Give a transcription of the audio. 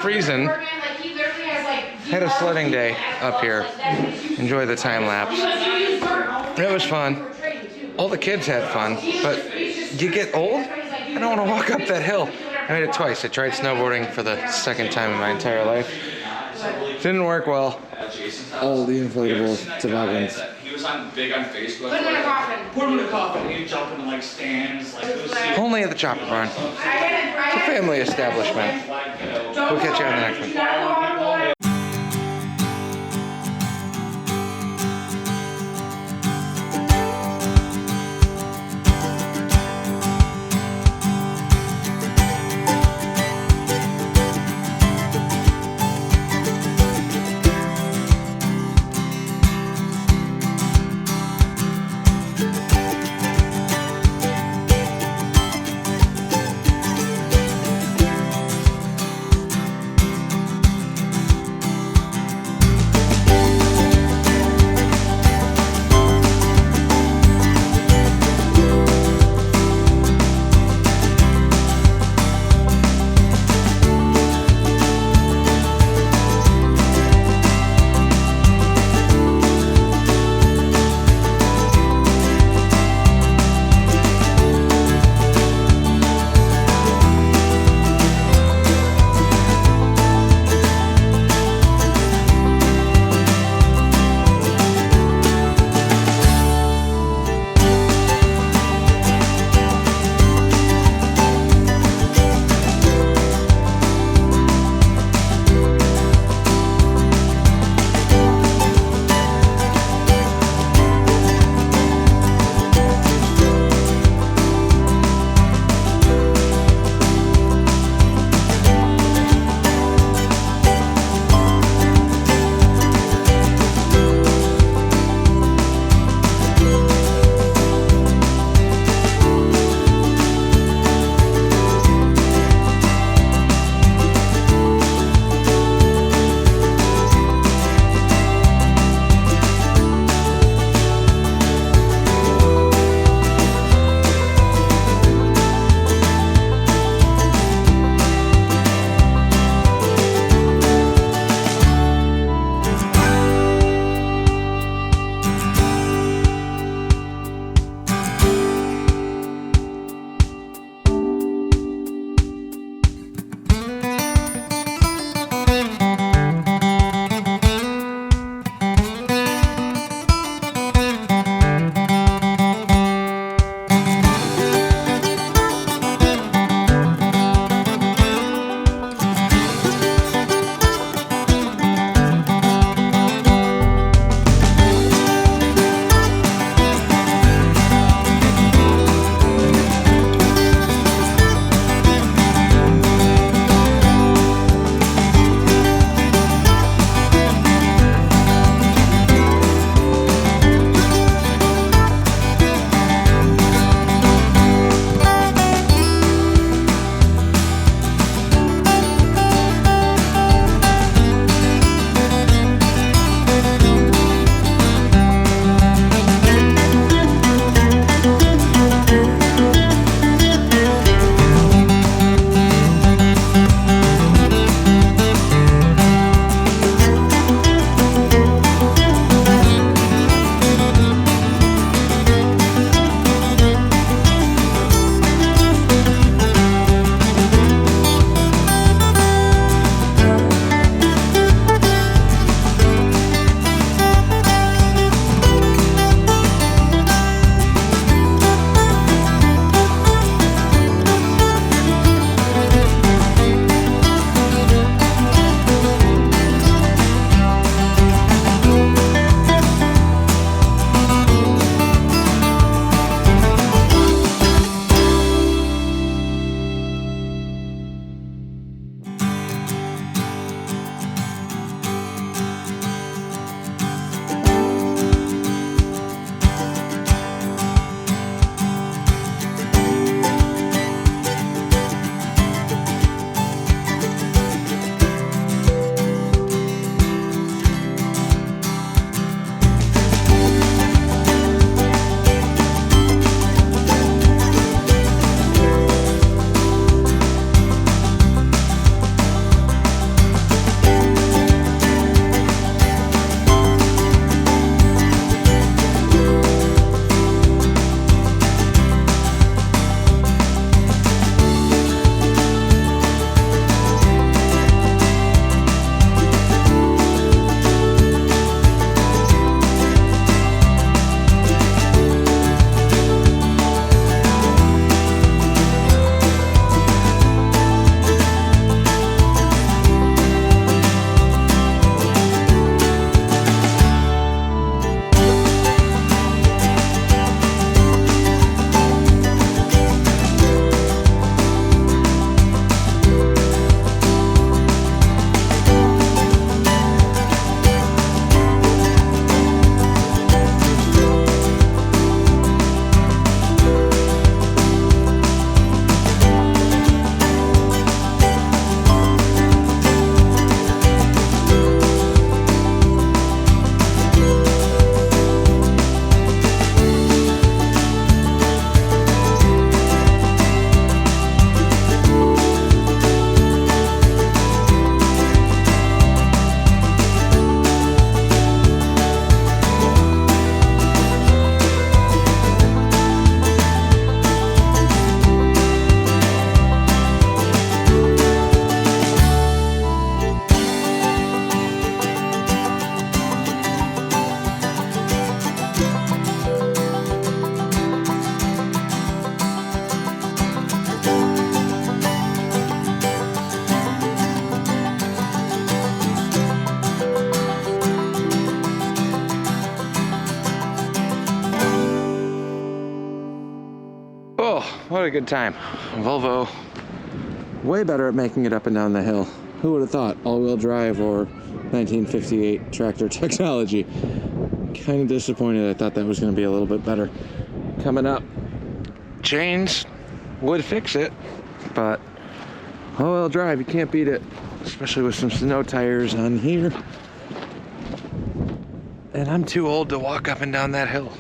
freezing. Had a sledding day up here. Enjoy the time lapse. It was fun. All the kids had fun, but you get old, I don't want to walk up that hill. I made it twice. I tried snowboarding for the second time in my entire life. Didn't work well. All the inflatable toboggans. He was big on Facebook. Put him in a coffin. Put him in a coffin. He'd jump into like stands. Only at the chopper barn. It's a family establishment. We'll catch you on the next one. a good time. Volvo, way better at making it up and down the hill. Who would have thought? All-wheel drive or 1958 tractor technology. Kind of disappointed. I thought that was going to be a little bit better. Coming up, chains would fix it, but all-wheel drive, you can't beat it, especially with some snow tires on here. And I'm too old to walk up and down that hill.